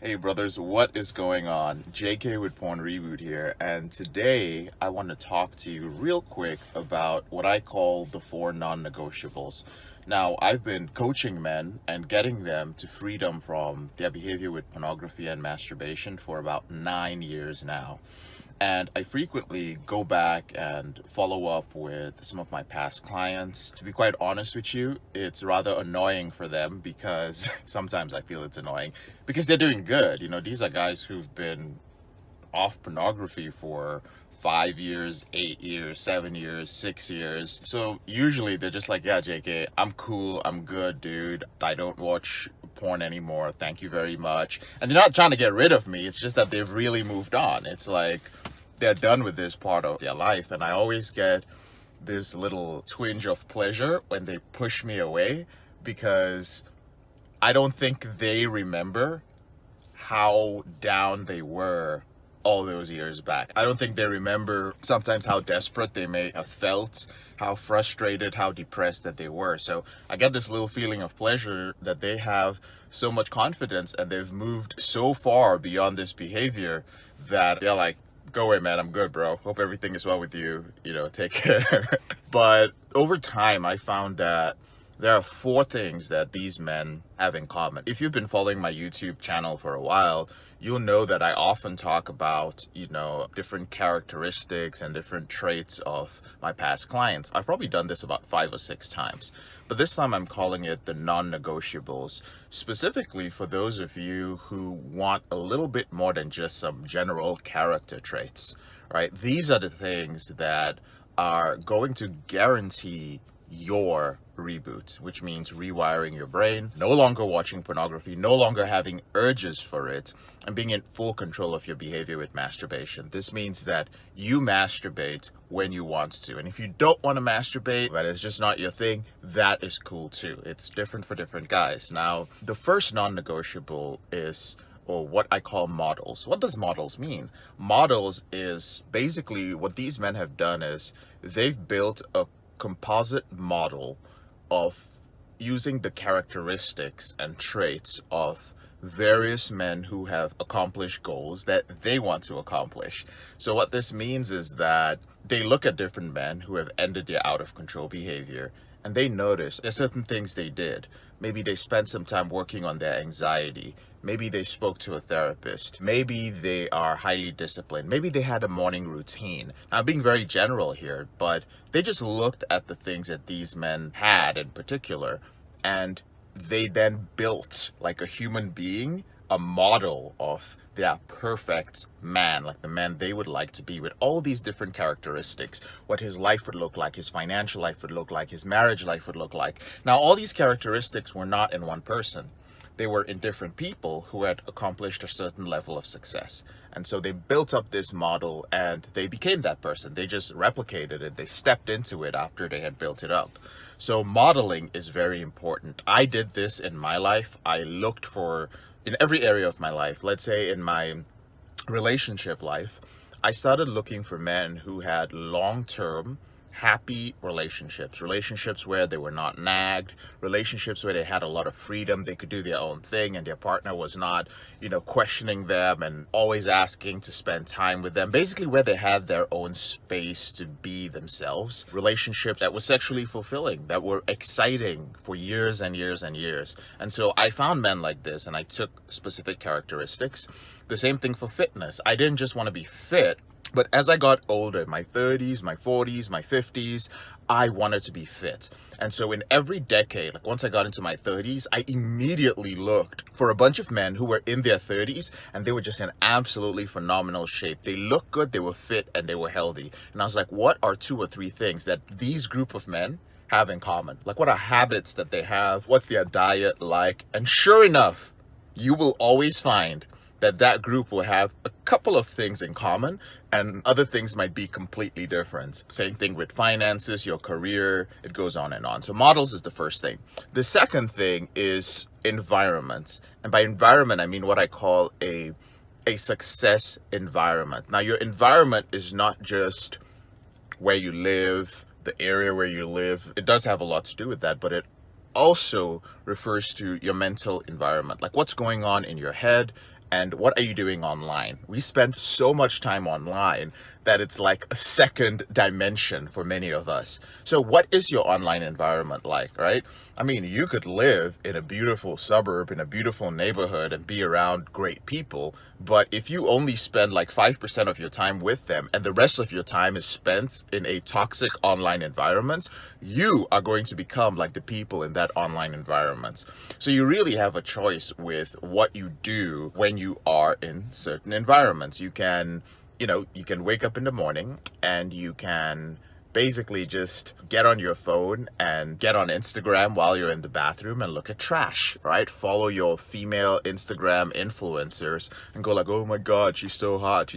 Hey brothers, what is going on? JK with Porn Reboot here, and today I want to talk to you real quick about what I call the four non-negotiables. Now, I've been coaching men and getting them to freedom from their behavior with pornography and masturbation for about 9 years now. And I frequently go back and follow up with some of my past clients. To be quite honest with you, it's rather annoying for them because sometimes I feel it's annoying because they're doing good. These are guys who've been off pornography for 5 years, 8 years, 7 years, 6 years. So usually they're just like, yeah, JK, I'm cool, I'm good, dude. I don't watch porn anymore. Thank you very much. And they're not trying to get rid of me. It's just that they've really moved on. It's like they're done with this part of their life. And I always get this little twinge of pleasure when they push me away because I don't think they remember how down they were all those years back. I don't think they remember sometimes how desperate they may have felt, how frustrated, how depressed that they were. So I get this little feeling of pleasure that they have so much confidence and they've moved so far beyond this behavior that they're like, go away, man, I'm good, bro. Hope everything is well with you. Take care. But over time, I found that there are four things that these men have in common. If you've been following my YouTube channel for a while, you'll know that I often talk about, different characteristics and different traits of my past clients. I've probably done this about 5 or 6 times, but this time I'm calling it the non-negotiables, specifically for those of you who want a little bit more than just some general character traits, right? These are the things that are going to guarantee your reboot, which means rewiring your brain, no longer watching pornography, no longer having urges for it, and being in full control of your behavior with masturbation. This means that you masturbate when you want to. And if you don't want to masturbate, that is just not your thing, that is cool too. It's different for different guys. Now, the first non-negotiable is or what I call models. What does models mean? Models is basically what these men have done is they've built a composite model of using the characteristics and traits of various men who have accomplished goals that they want to accomplish. So what this means is that they look at different men who have ended their out of control behavior and they notice there's certain things they did. Maybe they spent some time working on their anxiety. Maybe they spoke to a therapist. Maybe they are highly disciplined. Maybe they had a morning routine. I'm being very general here, but they just looked at the things that these men had in particular, and they then built, like a human being, a model of their perfect man, like the man they would like to be, with all these different characteristics, what his life would look like, his financial life would look like, his marriage life would look like. Now, all these characteristics were not in one person. They were in different people who had accomplished a certain level of success. And so they built up this model and they became that person. They just replicated it. They stepped into it after they had built it up. So modeling is very important. I did this in my life. I looked for, in every area of my life, let's say in my relationship life, I started looking for men who had long-term happy relationships where they were not nagged, relationships where they had a lot of freedom, they could do their own thing and their partner was not, questioning them and always asking to spend time with them. Basically where they had their own space to be themselves. Relationships that were sexually fulfilling, that were exciting for years and years and years. And so I found men like this and I took specific characteristics. The same thing for fitness. I didn't just want to be fit, but as I got older, my 30s, my 40s, my 50s, I wanted to be fit. And so in every decade, like once I got into my 30s, I immediately looked for a bunch of men who were in their 30s and they were just in absolutely phenomenal shape. They looked good, they were fit, and they were healthy. And I was like, what are 2 or 3 things that these group of men have in common? Like, what are habits that they have? What's their diet like? And sure enough, you will always find that group will have a couple of things in common and other things might be completely different. Same thing with finances, your career, it goes on and on. So models is the first thing. The second thing is environment. And by environment, I mean what I call a success environment. Now, your environment is not just where you live, the area where you live. It does have a lot to do with that, but it also refers to your mental environment, like what's going on in your head And what are you doing online? We spend so much time online that it's like a second dimension for many of us. So what is your online environment like, right? I mean, you could live in a beautiful suburb, in a beautiful neighborhood and be around great people, but if you only spend like 5% of your time with them and the rest of your time is spent in a toxic online environment, you are going to become like the people in that online environment. So you really have a choice with what you do when you are in certain environments. You can wake up in the morning and you can basically just get on your phone and get on Instagram while you're in the bathroom and look at trash, right? Follow your female Instagram influencers and go like, oh my God, she's so hot,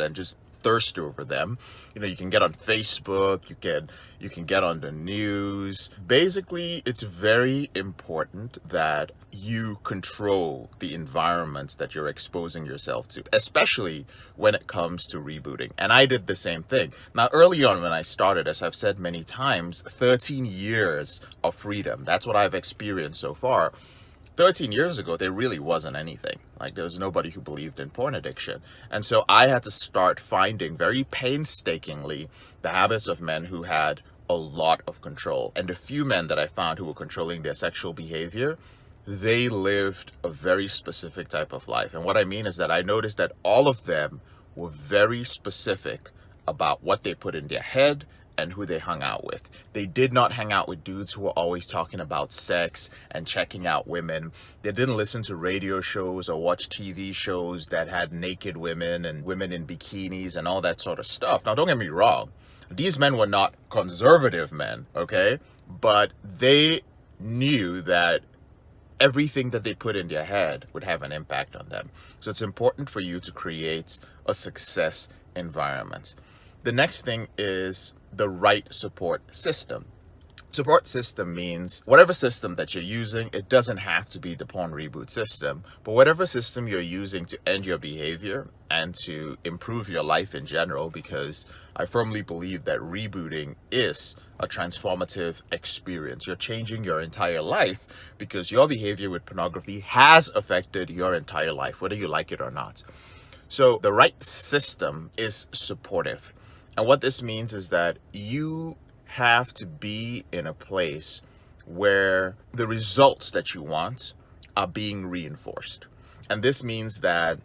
and just thirst over them. You can get on Facebook, you can get on the news. Basically, it's very important that you control the environments that you're exposing yourself to, especially when it comes to rebooting. And I did the same thing. Now, early on when I started, as I've said many times, 13 years of freedom. That's what I've experienced so far. 13 years ago, there really wasn't anything. Like, there was nobody who believed in porn addiction. And so I had to start finding very painstakingly the habits of men who had a lot of control. And the few men that I found who were controlling their sexual behavior, they lived a very specific type of life. And what I mean is that I noticed that all of them were very specific about what they put in their head and who they hung out with. They did not hang out with dudes who were always talking about sex and checking out women. They didn't listen to radio shows or watch TV shows that had naked women and women in bikinis and all that sort of stuff. Now, don't get me wrong. These men were not conservative men, okay? But they knew that everything that they put in their head would have an impact on them. So it's important for you to create a success environment. The next thing is the right support system. Support system means whatever system that you're using, it doesn't have to be the porn reboot system, but whatever system you're using to end your behavior and to improve your life in general, because I firmly believe that rebooting is a transformative experience. You're changing your entire life because your behavior with pornography has affected your entire life, whether you like it or not. So the right system is supportive. And what this means is that you have to be in a place where the results that you want are being reinforced. And this means that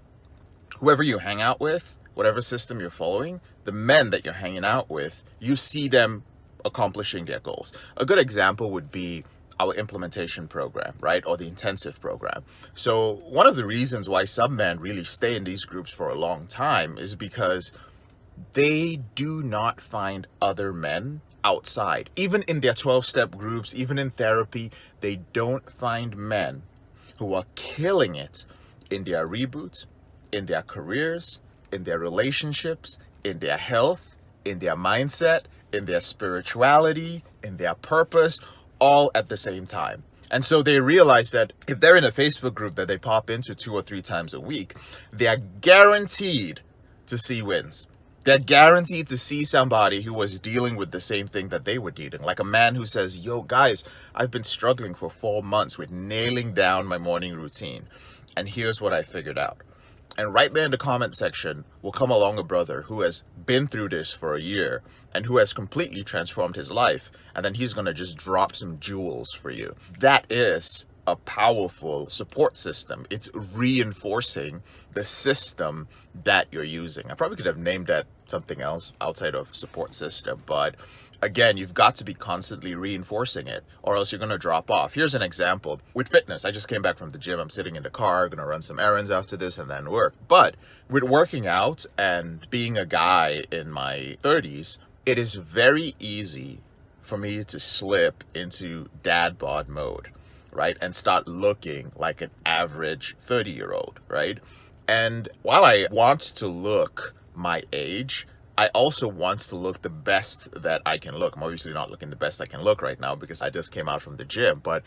whoever you hang out with, whatever system you're following, the men that you're hanging out with, you see them accomplishing their goals. A good example would be our implementation program, right? Or the intensive program. So one of the reasons why some men really stay in these groups for a long time is because they do not find other men outside. Even in their 12-step groups, even in therapy, they don't find men who are killing it in their reboots, in their careers, in their relationships, in their health, in their mindset, in their spirituality, in their purpose, all at the same time. And so they realize that if they're in a Facebook group that they pop into 2 or 3 times a week, they are guaranteed to see wins. They're guaranteed to see somebody who was dealing with the same thing that they were dealing. Like a man who says, yo, guys, I've been struggling for 4 months with nailing down my morning routine. And here's what I figured out. And right there in the comment section will come along a brother who has been through this for a year and who has completely transformed his life. And then he's going to just drop some jewels for you. That is a powerful support system. It's reinforcing the system that you're using. I probably could have named that something else outside of support system, but again, you've got to be constantly reinforcing it or else you're going to drop off. Here's an example with fitness. I just came back from the gym. I'm sitting in the car, going to run some errands after this and then work. But with working out and being a guy in my 30s, it is very easy for me to slip into dad bod mode, right? And start looking like an average 30-year-old, right? And while I want to look my age, I also want to look the best that I can look. I'm obviously not looking the best I can look right now because I just came out from the gym, but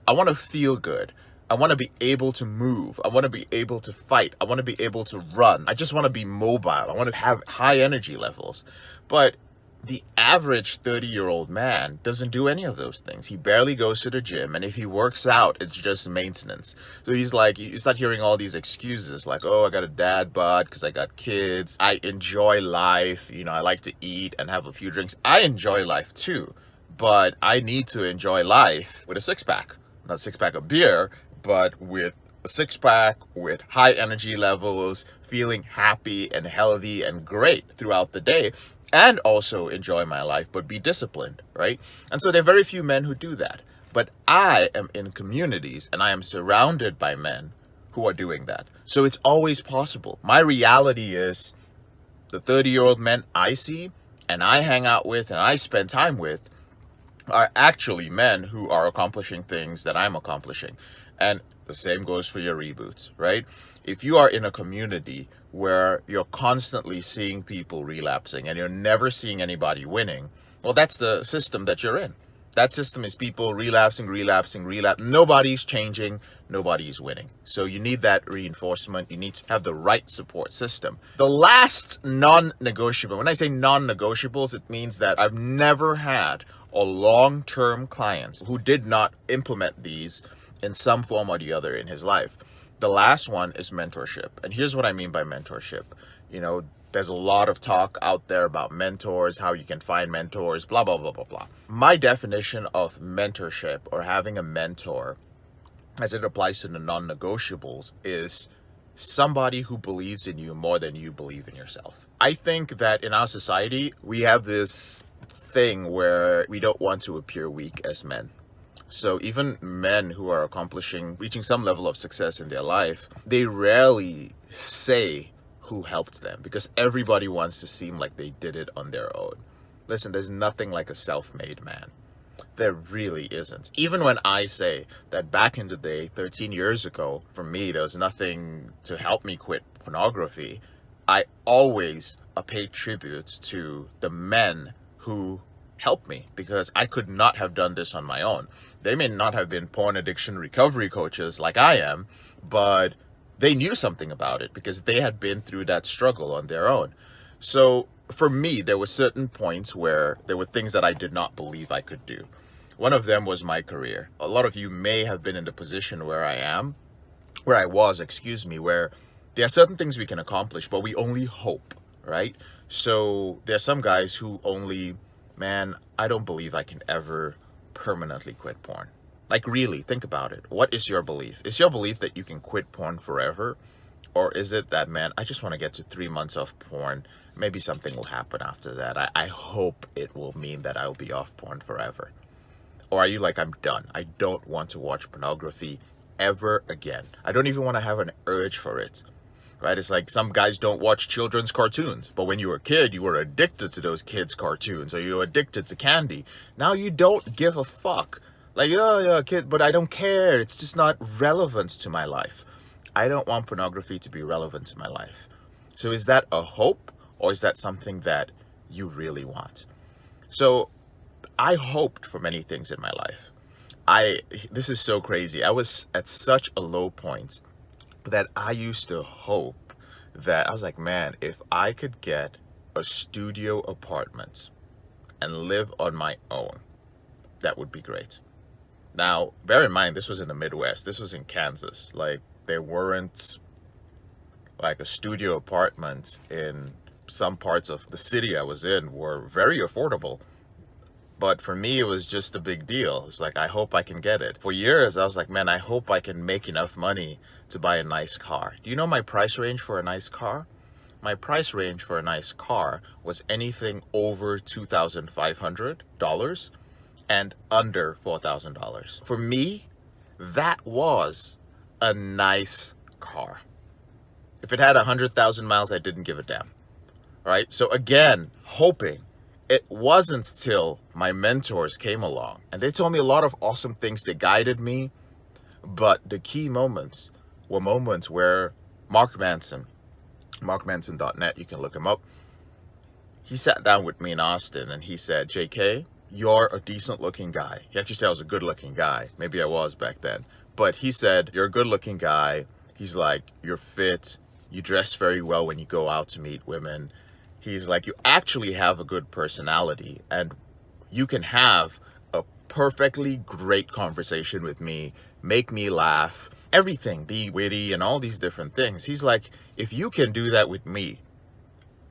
I want to feel good. I want to be able to move. I want to be able to fight. I want to be able to run. I just want to be mobile. I want to have high energy levels. But The average 30-year-old man doesn't do any of those things. He barely goes to the gym, and if he works out, it's just maintenance. So he's like, you start hearing all these excuses like, oh, I got a dad bod because I got kids. I enjoy life. I like to eat and have a few drinks. I enjoy life too, but I need to enjoy life with a six-pack. Not a six-pack of beer, but with a six-pack, with high energy levels, feeling happy and healthy and great throughout the day, and also enjoy my life, but be disciplined, right? And so there are very few men who do that. But I am in communities and I am surrounded by men who are doing that. So it's always possible. My reality is the 30-year-old men I see and I hang out with and I spend time with are actually men who are accomplishing things that I'm accomplishing. And the same goes for your reboots, right? If you are in a community where you're constantly seeing people relapsing and you're never seeing anybody winning, well, that's the system that you're in. That system is people relapsing. Nobody's changing, nobody's winning. So you need that reinforcement. You need to have the right support system. The last non-negotiable, when I say non-negotiables, it means that I've never had a long-term client who did not implement these in some form or the other in his life. The last one is mentorship. And here's what I mean by mentorship. There's a lot of talk out there about mentors, how you can find mentors, blah, blah, blah, blah, blah. My definition of mentorship or having a mentor as it applies to the non-negotiables is somebody who believes in you more than you believe in yourself. I think that in our society, we have this thing where we don't want to appear weak as men. So even men who are reaching some level of success in their life, they rarely say who helped them because everybody wants to seem like they did it on their own. Listen, there's nothing like a self-made man. There really isn't. Even when I say that back in the day, 13 years ago, for me, there was nothing to help me quit pornography, I always paid tribute to the men who helped me because I could not have done this on my own. They may not have been porn addiction recovery coaches like I am, but they knew something about it because they had been through that struggle on their own. So for me, there were certain points where there were things that I did not believe I could do. One of them was my career. A lot of you may have been in the position where I was, where there are certain things we can accomplish, but we only hope, right? So there are some guys who man, I don't believe I can ever permanently quit porn. Like, really, think about it. What is your belief? Is your belief that you can quit porn forever? Or is it that, man, I just want to get to 3 months of porn. Maybe something will happen after that. I hope it will mean that I'll be off porn forever. Or are you like, I'm done. I don't want to watch pornography ever again. I don't even want to have an urge for it. Right? It's like some guys don't watch children's cartoons, but when you were a kid, you were addicted to those kids' cartoons, or you were addicted to candy. Now you don't give a fuck. Like, oh, yeah, kid, but I don't care. It's just not relevant to my life. I don't want pornography to be relevant to my life. So is that a hope, or is that something that you really want? So I hoped for many things in my life. This is so crazy. I was at such a low point that I used to hope that I was like, man, if I could get a studio apartment and live on my own, that would be great. Now, bear in mind, this was in the Midwest. This was in Kansas. Like, there weren't like a studio apartment in some parts of the city I was in were very affordable. But for me, it was just a big deal. It's like, I hope I can get it. For years, I was like, man, I hope I can make enough money to buy a nice car. Do you know my price range for a nice car? My price range for a nice car was anything over $2,500 and under $4,000. For me, that was a nice car. If it had 100,000 miles, I didn't give a damn. All right? So again, hoping. It wasn't till my mentors came along and they told me a lot of awesome things. They guided me. But the key moments were moments where Mark Manson, markmanson.net, you can look him up. He sat down with me in Austin and he said, JK, you're a decent looking guy. He actually said I was a good looking guy. Maybe I was back then. But he said, you're a good looking guy. He's like, you're fit. You dress very well when you go out to meet women. He's like, you actually have a good personality and you can have a perfectly great conversation with me, make me laugh, everything, be witty and all these different things. He's like, if you can do that with me,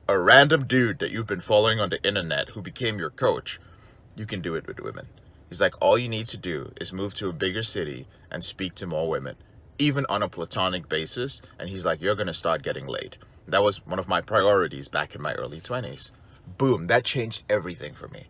a random dude that you've been following on the internet who became your coach, you can do it with women. He's like, all you need to do is move to a bigger city and speak to more women, even on a platonic basis. And he's like, you're going to start getting laid. That was one of my priorities back in my early 20s. Boom, that changed everything for me.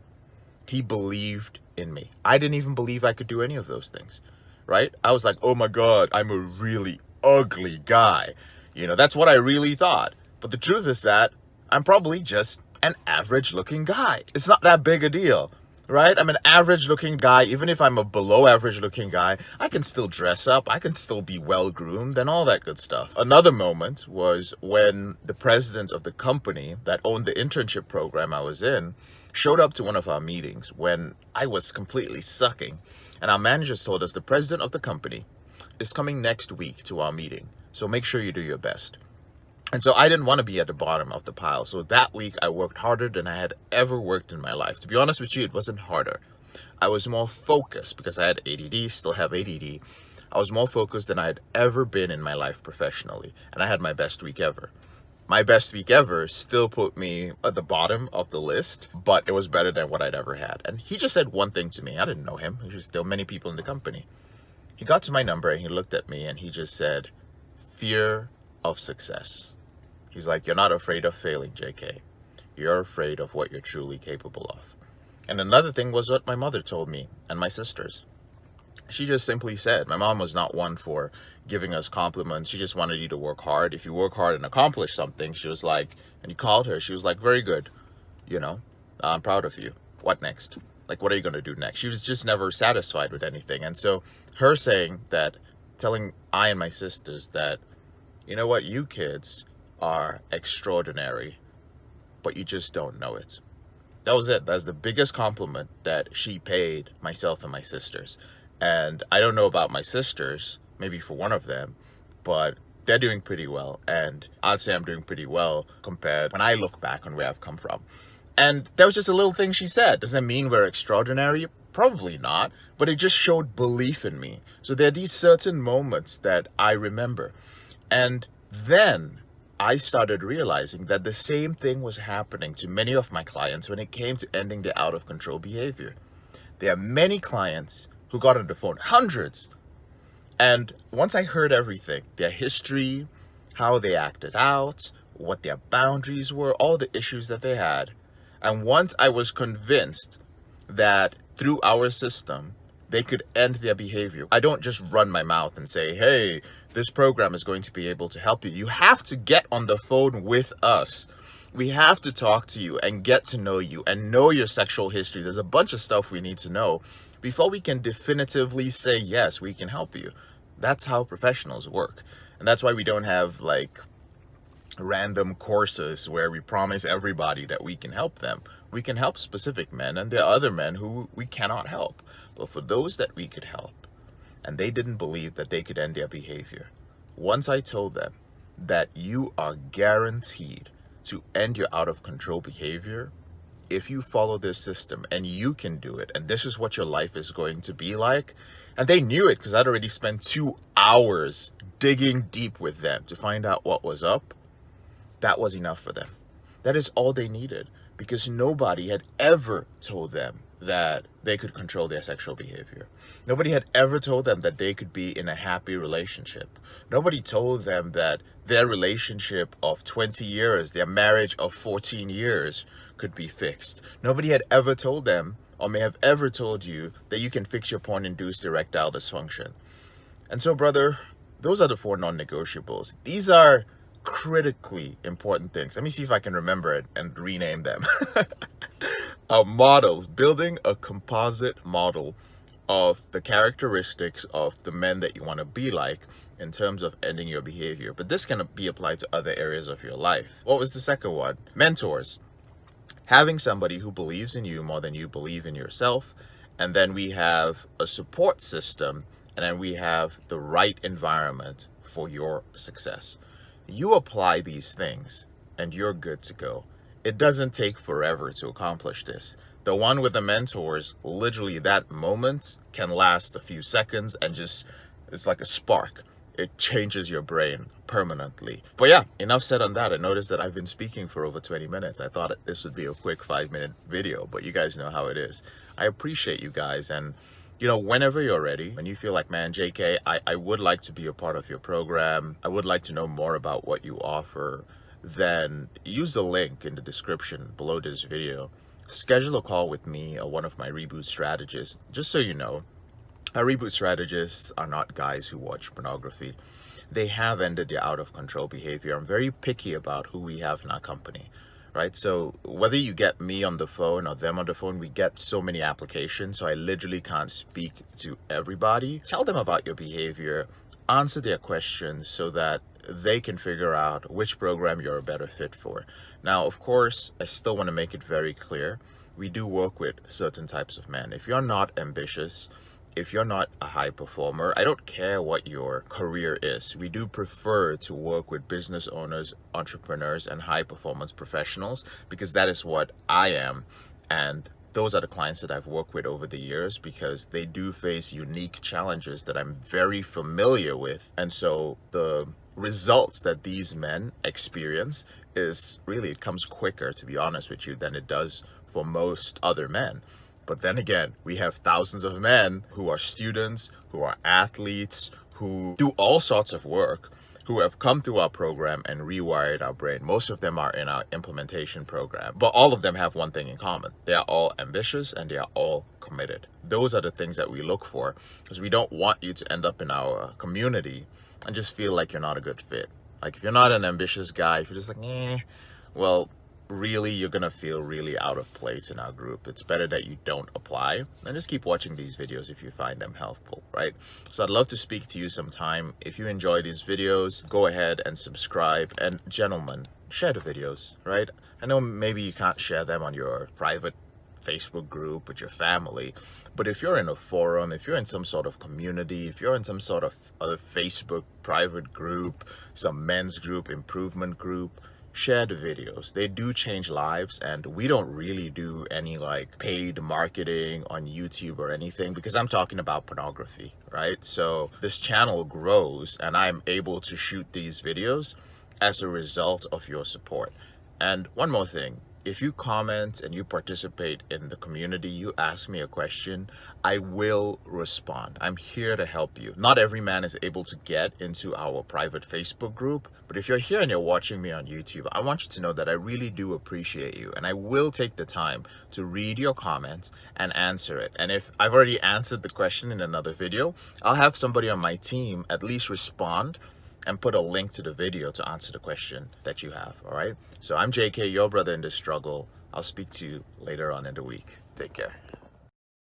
He believed in me. I didn't even believe I could do any of those things, right? I was like, oh my God, I'm a really ugly guy. That's what I really thought. But the truth is that I'm probably just an average looking guy. It's not that big a deal, right? I'm an average looking guy. Even if I'm a below average looking guy, I can still dress up. I can still be well groomed and all that good stuff. Another moment was when the president of the company that owned the internship program I was in showed up to one of our meetings when I was completely sucking. And our managers told us the president of the company is coming next week to our meeting. So make sure you do your best. And so I didn't want to be at the bottom of the pile. So that week I worked harder than I had ever worked in my life. To be honest with you, it wasn't harder. I was more focused because I had ADD, still have ADD. I was more focused than I had ever been in my life professionally. And I had my best week ever. My best week ever still put me at the bottom of the list, but it was better than what I'd ever had. And he just said one thing to me. I didn't know him. There were many people in the company. He got to my number and he looked at me and he just said, fear of success. He's like, you're not afraid of failing, JK. You're afraid of what you're truly capable of. And another thing was what my mother told me and my sisters. She just simply said, my mom was not one for giving us compliments. She just wanted you to work hard. If you work hard and accomplish something, she was like, and you called her, she was like, very good. I'm proud of you. What next? Like, what are you going to do next? She was just never satisfied with anything. And so her saying that, telling I and my sisters that, you know what, you kids are extraordinary, but you just don't know it. That was it. That's the biggest compliment that she paid myself and my sisters. And I don't know about my sisters, maybe for one of them, but they're doing pretty well. And I'd say I'm doing pretty well compared when I look back on where I've come from. And that was just a little thing she said. Does that mean we're extraordinary? Probably not, but it just showed belief in me. So there are these certain moments that I remember. And then I started realizing that the same thing was happening to many of my clients when it came to ending their out of control behavior. There are many clients who got on the phone, hundreds. And once I heard everything, their history, how they acted out, what their boundaries were, all the issues that they had. And once I was convinced that through our system, they could end their behavior. I don't just run my mouth and say, hey, this program is going to be able to help you. You have to get on the phone with us. We have to talk to you and get to know you and know your sexual history. There's a bunch of stuff we need to know before we can definitively say, yes, we can help you. That's how professionals work. And that's why we don't have like random courses where we promise everybody that we can help them. We can help specific men, and there are other men who we cannot help. But for those that we could help, and they didn't believe that they could end their behavior, once I told them that you are guaranteed to end your out of control behavior if you follow this system, and you can do it, and this is what your life is going to be like. And they knew it because I'd already spent 2 hours digging deep with them to find out what was up. That was enough for them. That is all they needed, because nobody had ever told them that they could control their sexual behavior. Nobody had ever told them that they could be in a happy relationship. Nobody told them that their relationship of 20 years, their marriage of 14 years could be fixed. Nobody had ever told them, or may have ever told you, that you can fix your porn-induced erectile dysfunction. And so, brother, those are the 4 non-negotiables. These are critically important things. Let me see if I can remember it and rename them. Models, building a composite model of the characteristics of the men that you want to be like in terms of ending your behavior. But this can be applied to other areas of your life. What was the second one? Mentors. Having somebody who believes in you more than you believe in yourself. And then we have a support system, and then we have the right environment for your success. You apply these things and you're good to go. it doesn't take forever to accomplish this. The one with the mentors, literally that moment can last a few seconds and just, it's like a spark. It changes your brain permanently. But yeah, enough said on that. I noticed that I've been speaking for over 20 minutes. I thought this would be a quick 5-minute video, but you guys know how it is. I appreciate you guys. And whenever you're ready, when you feel like, man, JK, I would like to be a part of your program, I would like to know more about what you offer, then use the link in the description below this video. Schedule a call with me or one of my reboot strategists. Just so you know, our reboot strategists are not guys who watch pornography. They have ended the out of control behavior. I'm very picky about who we have in our company, right? So whether you get me on the phone or them on the phone, we get so many applications. So I literally can't speak to everybody. Tell them about your behavior, answer their questions so that they can figure out which program you're a better fit for. Now, of course, I still want to make it very clear. We do work with certain types of men. If you're not ambitious, if you're not a high performer, I don't care what your career is. We do prefer to work with business owners, entrepreneurs, and high performance professionals because that is what I am. And those are the clients that I've worked with over the years because they do face unique challenges that I'm very familiar with. And so the results that these men experience is really, it comes quicker, to be honest with you, than it does for most other men. But then again, we have thousands of men who are students, who are athletes, who do all sorts of work, who have come through our program and rewired our brain. Most of them are in our implementation program, but all of them have one thing in common. They are all ambitious and they are all committed. Those are the things that we look for because we don't want you to end up in our community and just feel like you're not a good fit. Like if you're not an ambitious guy, if you're just like, well, really you're gonna feel really out of place in our group. It's better that you don't apply and just keep watching these videos if you find them helpful, right? So I'd love to speak to you sometime. If you enjoy these videos, go ahead and subscribe, and gentlemen, share the videos, right? I know maybe you can't share them on your private Facebook group with your family, but if you're in a forum, if you're in some sort of community, if you're in some sort of other Facebook private group, some men's group, improvement group, share the videos. They do change lives, and we don't really do any like paid marketing on YouTube or anything because I'm talking about pornography, right? So this channel grows and I'm able to shoot these videos as a result of your support. And one more thing, if you comment and you participate in the community, you ask me a question, I will respond. I'm here to help you. Not every man is able to get into our private Facebook group, but if you're here and you're watching me on YouTube, I want you to know that I really do appreciate you, and I will take the time to read your comments and answer it. And if I've already answered the question in another video, I'll have somebody on my team at least respond and put a link to the video to answer the question that you have. All right, so I'm JK, your brother in this struggle. I'll speak to you later on in the week. Take care.